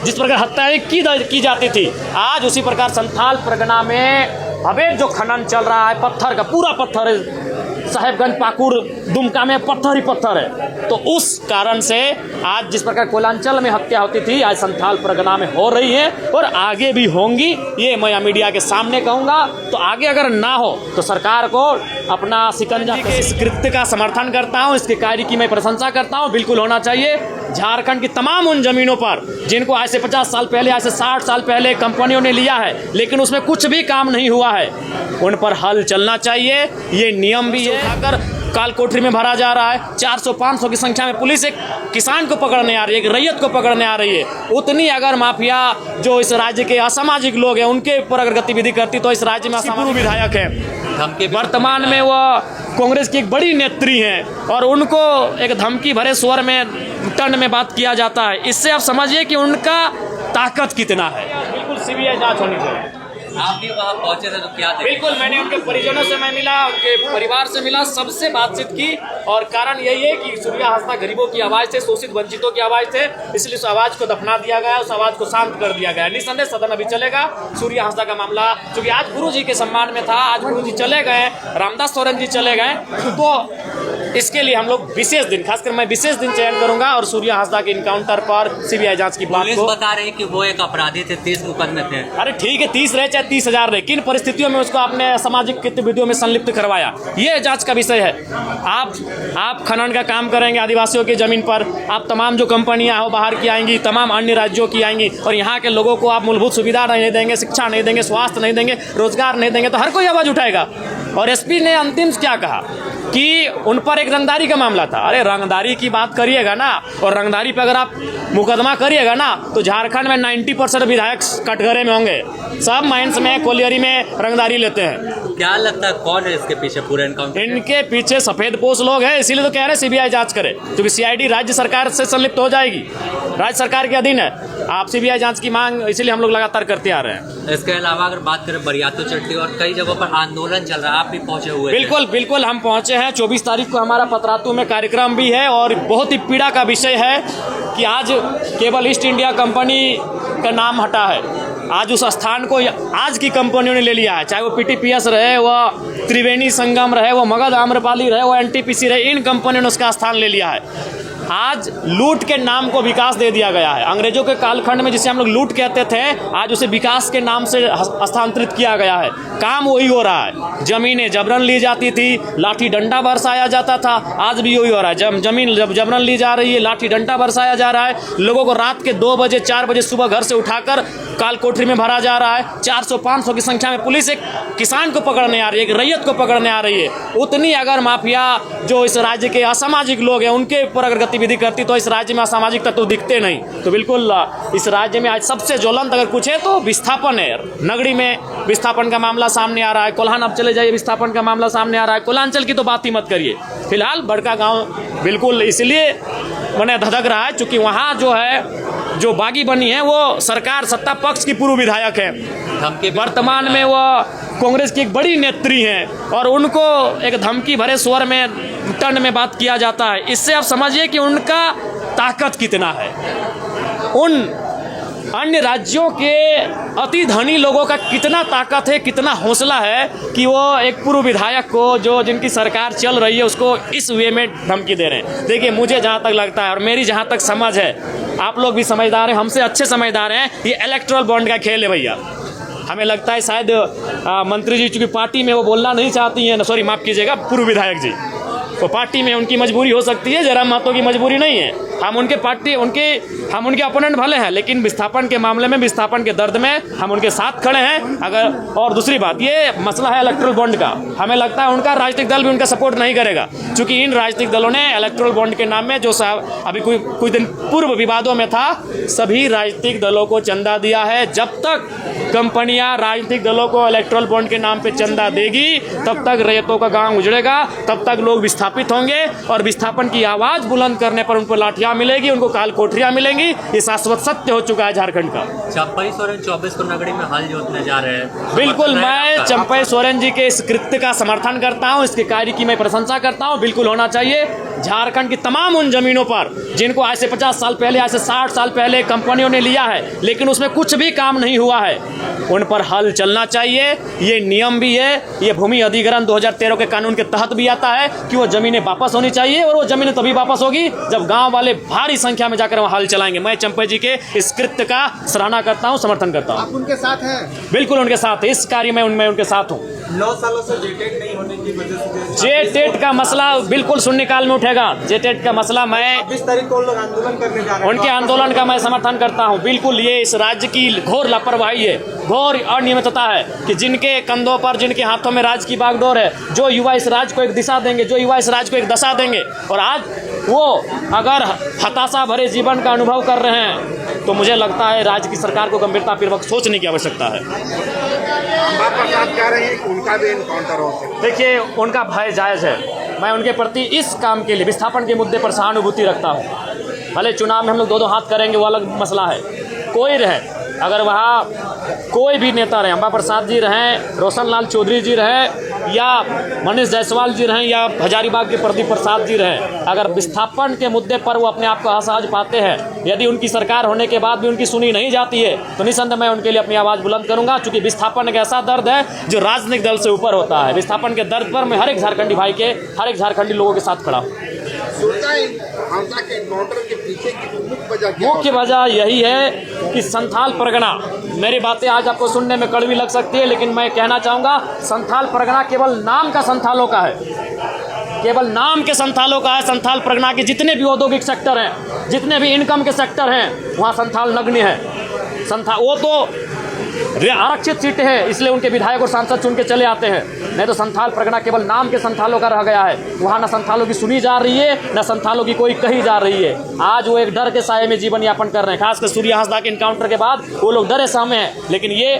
जिस प्रकार हत्याएं की जाती थी, आज उसी प्रकार संथाल परगना में अवैध जो खनन चल रहा है, पत्थर का पूरा पत्थर है, साहेबगंज, पाकुड़, दुमका में पत्थर ही पत्थर है। तो उस कारण से आज जिस प्रकार कोयलांचल में हत्या होती थी, आज संथाल परगना में हो रही है और आगे भी होंगी, ये मैं मीडिया के सामने कहूँगा। तो आगे अगर ना हो तो सरकार को अपना शिकंजा के इस कृत्य का समर्थन करता हूँ, इसके कार्य की मैं प्रशंसा करता हूँ। बिल्कुल होना चाहिए। झारखंड की तमाम उन जमीनों पर जिनको आज से 50 साल पहले, आज से 60 साल पहले कंपनियों ने लिया है, लेकिन उसमें कुछ भी काम नहीं हुआ है, उन पर हल चलना चाहिए। ये नियम भी है। अगर काल कोठरी में भरा जा रहा है, 400-500 की संख्या में पुलिस एक किसान को पकड़ने आ रही है, एक रैयत को पकड़ने आ रही है, उतनी अगर माफिया जो इस राज्य के असामाजिक लोग हैं उनके ऊपर अगर गतिविधि करती तो इस राज्य में पूर्व विधायक है, वर्तमान में वह कांग्रेस की एक बड़ी नेत्री हैं और उनको एक धमकी भरे स्वर में टन में बात किया जाता है। इससे आप समझिए कि उनका ताकत कितना है। बिल्कुल सीबीआई जांच होनी चाहिए। आप भी वहाँ पहुंचे थे तो क्या देखे? बिल्कुल, मैंने उनके परिजनों से मैं मिला, उनके परिवार से मिला, सबसे बातचीत की और कारण यही है कि सूर्या हांसदा गरीबों की आवाज़ थे, शोषित वंचितों की आवाज़ थे, इसलिए उस आवाज़ को दफना दिया गया, उस आवाज़ को शांत कर दिया गया। निस्संदेह सदन अभी चलेगा। सूर्या हांसदा का मामला चूंकि आज गुरु जी के सम्मान में था, आज गुरु जी चले गए, रामदास सोरेन जी चले गए, तो इसके लिए हम लोग विशेष दिन, खासकर मैं विशेष दिन चयन करूंगा और सूर्या हांसदा के इनकाउंटर पर सीबीआई जांच की बात को बता रहे कि वो एक अपराधी थे, 30 मुकदमे थे। अरे ठीक है, 30 रहे चाहे 30,000 रहे, किन परिस्थितियों में उसको आपने सामाजिक गतिविधियों में संलिप्त करवाया, ये जांच का विषय है। आप खनन का काम करेंगे आदिवासियों की जमीन पर, आप तमाम जो कंपनियां हो बाहर की आएंगी, तमाम अन्य राज्यों की आएंगी और यहाँ के लोगों को आप मूलभूत सुविधा नहीं देंगे, शिक्षा नहीं देंगे, स्वास्थ्य नहीं देंगे, रोजगार नहीं देंगे, तो हर कोई आवाज उठाएगा। और एसपी ने अंतिम क्या कहा कि उन पर एक रंगदारी का मामला था। अरे रंगदारी की बात करिएगा ना, और रंगदारी पे अगर आप मुकदमा करिएगा ना, तो झारखंड में 90% विधायक कटघरे में होंगे, सब माइंस में, कोलियरी में रंगदारी लेते हैं। क्या लगता है कौन है इसके पीछे पूरे एनकाउंटर? इनके पीछे सफेद पोश लोग हैं, इसीलिए तो कह रहे हैं सीबीआई जांच करे, क्योंकि सीआईडी राज्य सरकार से संलिप्त हो जाएगी, राज्य सरकार के अधीन है। आप सीबीआई जांच की मांग इसीलिए हम लोग लगातार करते आ रहे हैं। इसके अलावा अगर बात करें बरियातू चट्टी और कई जगहों पर आंदोलन चल रहा है, आप भी पहुंचे हुए? बिल्कुल हम पहुंचे हैं। 24 तारीख को हमारा पतरातू में कार्यक्रम भी है और बहुत ही पीड़ा का विषय है कि आज केवल ईस्ट इंडिया कंपनी का नाम हटा है, आज उस स्थान को आज की कंपनियों ने ले लिया है, चाहे वो पीटीपीएस रहे, वो त्रिवेणी संगम रहे, वो मगध आम्रपाली रहे, वो एनटीपीसी रहे, इन कंपनियों ने उसका स्थान ले लिया है। आज लूट के नाम को विकास दे दिया गया है। अंग्रेजों के कालखंड में जिसे हम लोग लूट कहते थे, आज उसे विकास के नाम से हस्तांतरित किया गया है। काम वही हो रहा है, जमीनें जबरन ली जाती थी, लाठी डंडा बरसाया जाता था, आज भी वही हो रहा है। जमीन जबरन ली जा रही है, लाठी डंडा बरसाया जा रहा है, लोगों को रात के 2 बजे 4 बजे सुबह घर से उठाकर काल कोठरी में भरा जा रहा है। 400-500 की संख्या में पुलिस एक किसान को पकड़ने आ रही है, एक रैयत को पकड़ने आ रही है, उतनी अगर माफिया जो इस राज्य के असामाजिक लोग हैं उनके ऊपर अगर गतिविधि करती तो इस राज्य में असामाजिक तत्व दिखते नहीं। तो बिल्कुल इस राज्य में आज सबसे ज्वलंत अगर कुछ है तो विस्थापन है। नगरी में विस्थापन का मामला सामने आ रहा है, कोल्हान अब चले जाइए, विस्थापन का मामला सामने आ रहा है, कोलांचल की तो बात ही मत करिए। फिलहाल बड़का गांव बिल्कुल इसलिए मैंने धधक रहा है क्योंकि वहाँ जो है जो बागी बनी है वो सरकार सत्ता पक्ष की पूर्व विधायक है, वर्तमान में वो कांग्रेस की एक बड़ी नेत्री हैं और उनको एक धमकी भरे स्वर में टन में बात किया जाता है। इससे आप समझिए कि उनका ताकत कितना है। उन अन्य राज्यों के अति धनी लोगों का कितना ताकत है, कितना हौसला है कि वो एक पूर्व विधायक को जो जिनकी सरकार चल रही है उसको इस वे में धमकी दे रहे हैं। देखिए मुझे जहाँ तक लगता है और मेरी जहाँ तक समझ है, आप लोग भी समझदार हैं, हमसे अच्छे समझदार हैं, ये इलेक्टोरल बॉन्ड का खेल है भैया। हमें लगता है शायद मंत्री जी चूँकि पार्टी में वो बोलना नहीं चाहती हैं, सॉरी माफ़ कीजिएगा, पूर्व विधायक जी, तो पार्टी में उनकी मजबूरी हो सकती है, जयराम महतो की मजबूरी नहीं है। हम उनके अपोनेंट भले हैं, लेकिन विस्थापन के मामले में, विस्थापन के दर्द में हम उनके साथ खड़े हैं। अगर और दूसरी बात, ये मसला है इलेक्टोरल बॉन्ड का, हमें लगता है उनका राजनीतिक दल भी उनका सपोर्ट नहीं करेगा, क्योंकि इन राजनीतिक दलों ने इलेक्टोरल बॉन्ड के नाम में जो अभी कुछ दिन पूर्व विवादों में था, सभी राजनीतिक दलों को चंदा दिया है। जब तक कंपनियां राजनीतिक दलों को इलेक्टोरल बॉन्ड के नाम पे चंदा देगी, तब तक रैयतों का गांव उजड़ेगा, तब तक लोग विस्थापित होंगे और विस्थापन की आवाज बुलंद करने पर उनको लाठियां मिलेगी, उनको काल कोठरियां मिलेंगी। ये शाश्वत सत्य हो चुका है झारखंड का। चंपई सोरेन 24 को नगरी में हल जोतने जा रहे हैं। बिल्कुल, मैं चंपई सोरेन जी के इस कृत्य का समर्थन करता हूँ, इसके कार्य की मैं प्रशंसा करता हूँ। बिल्कुल होना चाहिए। झारखंड की तमाम उन ज़मीनों पर जिनको आज से 50 साल पहले, आज से 60 साल पहले कंपनियों ने लिया है, लेकिन उसमें कुछ भी काम नहीं हुआ है, उन पर हल चलना चाहिए। ये नियम भी है, ये भूमि अधिग्रहण 2013 के कानून के तहत भी आता है कि वो ज़मीनें वापस होनी चाहिए, और वो ज़मीनें तभी वापस होगी जब गाँव वाले भारी संख्या में जाकर वहाँ हल चलाएंगे। मैं चंपई जी के इस कृत्य का सराहना करता हूँ, समर्थन करता हूँ। आप उनके साथ हैं? बिल्कुल उनके साथ, इस कार्य में उनके साथ हूँ। 9 सालों से जेटेट नहीं होने की वजह से जेटेट का मसला बिल्कुल शून्यकाल में उठेगा। जेटेट का मसला, मैं 20 तारीख को लोग आंदोलन करने जा रहे हैं, उनके आंदोलन का मैं समर्थन करता हूं। बिल्कुल ये इस राज्य की घोर लापरवाही है, घोर अनियमितता है कि जिनके कंधों पर, जिनके हाथों में राज्य की बागडोर है, जो युवा इस राज्य को एक दिशा देंगे, जो युवा इस राज्य को एक दशा देंगे, और आज वो अगर हताशा भरे जीवन का अनुभव कर रहे हैं, तो मुझे लगता है राज्य की सरकार को गंभीरतापूर्वक सोचने की आवश्यकता है। आप कह रहे हैं कि उनका भी इनकाउंटर हो सकता है। देखिए, उनका भय जायज़ है। मैं उनके प्रति इस काम के लिए, विस्थापन के मुद्दे पर सहानुभूति रखता हूँ। भले चुनाव में हम लोग दो हाथ करेंगे, वो अलग मसला है। कोई रहे, अगर वहाँ कोई भी नेता रहे, अंबा प्रसाद जी रहें, रोशन लाल चौधरी जी रहें, या मनीष जायसवाल जी रहें, या हजारीबाग के प्रदीप प्रसाद जी रहें, अगर विस्थापन के मुद्दे पर वो अपने आप को असहज पाते हैं, यदि उनकी सरकार होने के बाद भी उनकी सुनी नहीं जाती है, तो निसंदेह मैं उनके लिए अपनी आवाज़ बुलंद करूंगा। क्योंकि विस्थापन एक ऐसा दर्द है जो राजनीतिक दल से ऊपर होता है। विस्थापन के दर्द पर मैं हर एक झारखंडी भाई के, हर एक झारखंडी लोगों के साथ खड़ा हूँ। मुख्य वजह यही है कि संथाल परगना, मेरी बातें आज आपको सुनने में कड़वी लग सकती है, लेकिन मैं कहना चाहूँगा, संथाल परगना केवल नाम का संथालों का है, केवल नाम के संथालों का है। संथाल परगना के जितने भी औद्योगिक सेक्टर हैं, जितने भी इनकम के सेक्टर हैं, वहाँ संथाल नग्न है। वो तो आरक्षित सीटें हैं, इसलिए उनके विधायक और सांसद चुन के चले आते हैं, नहीं तो संथाल परगना केवल नाम के संथालों का रह गया है। वहाँ न संथालों की सुनी जा रही है, न संथालों की कोई कही जा रही है। आज वो एक डर के साये में जीवन यापन कर रहे हैं। खासकर सूर्य हांसदा के इनकाउंटर के बाद वो लोग डरे सहमे हैं। लेकिन ये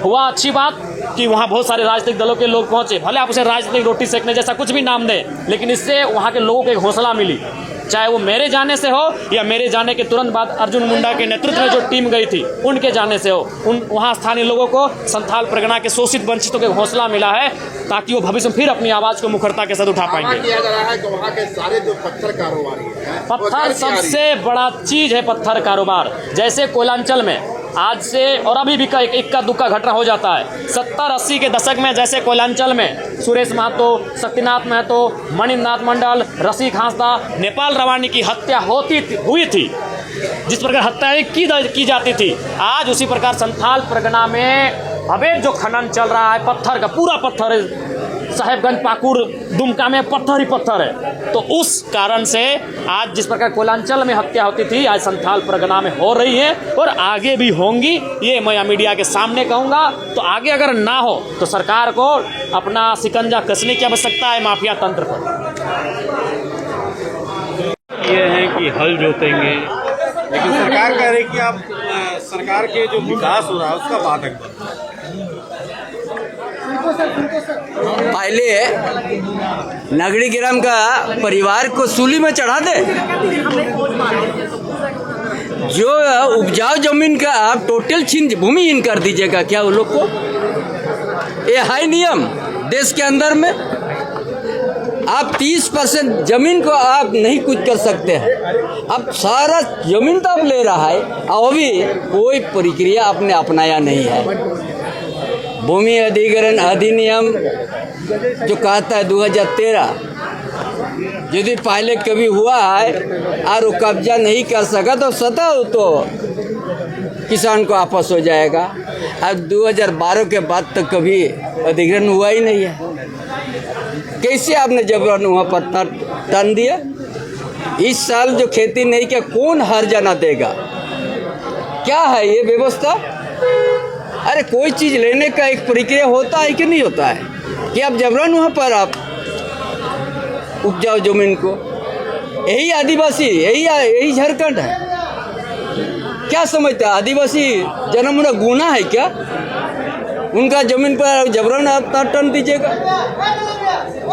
हुआ अच्छी बात कि वहाँ बहुत सारे राजनीतिक दलों के लोग पहुँचे। भले आप उसे राजनीतिक रोटी सेकने जैसा कुछ भी नाम दें, लेकिन इससे वहाँ के लोगों को एक हौसला मिली। चाहे वो मेरे जाने से हो या मेरे जाने के तुरंत बाद अर्जुन मुंडा के नेतृत्व में जो टीम गई थी उनके जाने से हो, वहाँ स्थानीय लोगों को संथाल परगना के शोषित वंचितों को हौसला मिला है, ताकि वो भविष्य में फिर अपनी आवाज़ को मुखरता के साथ उठा पाएंगे। किया जा रहा है कि वहाँ के सारे जो पत्थर कारोबारी हैं, पत्थर सबसे बड़ा चीज़ है, पत्थर कारोबार। जैसे कोयलांचल में आज से और अभी भी इक्का दुक्का घटना हो जाता है। 70-80 के दशक में जैसे कोयलांचल में सुरेश महतो, शक्तिनाथ महतो, मणिनाथ मंडल, रसिक हांसदा, नेपाल रवानी की हत्या हुई थी, जिस प्रकार हत्याएं की जाती थी, आज उसी प्रकार संथाल परगना में अवैध जो खनन चल रहा है, पत्थर का पूरा पत्थर है, साहेबगंज, पाकुड़, दुमका में पत्थर ही पत्थर है। तो उस कारण से आज जिस प्रकार कोयलांचल में हत्या होती थी, आज संथाल परगना में हो रही है और आगे भी होंगी। ये मैं मीडिया के सामने कहूँगा। तो आगे अगर ना हो तो सरकार को अपना शिकंजा कसने की आवश्यकता है माफिया तंत्र पर। ये है कि हल जोतेंगे, लेकिन सरकार कह रही कि आप सरकार के जो विकास हो रहा है उसका बाधक बन। पहले नगरीग्राम का परिवार को सूली में चढ़ा दे, जो उपजाऊ जमीन का आप टोटल भूमिहीन कर दीजिएगा क्या वो लोग को? ये है नियम देश के अंदर में। आप 30% जमीन को आप नहीं कुछ कर सकते हैं। अब सारा जमीन तो आप ले रहा है, और अभी कोई प्रक्रिया आपने अपनाया नहीं है। भूमि अधिग्रहण अधिनियम जो कहता है 2013, यदि पहले कभी हुआ है और वो कब्जा नहीं कर सका तो सतह तो किसान को वापस हो जाएगा। अब 2012 के बाद तक कभी अधिग्रहण हुआ ही नहीं है। कैसे आपने जबरन वहाँ पत्थर तन दिया? इस साल जो खेती नहीं किया, कौन हर्जाना देगा? क्या है ये व्यवस्था? अरे कोई चीज़ लेने का एक प्रक्रिया होता है कि नहीं होता है कि आप जबरन वहाँ पर आप उपजाऊ जमीन को, यही आदिवासी, यही झारखंड है। क्या समझते हैं आदिवासी जन्म गुनाह है क्या? उनका जमीन पर जबरन आप टन दीजिएगा?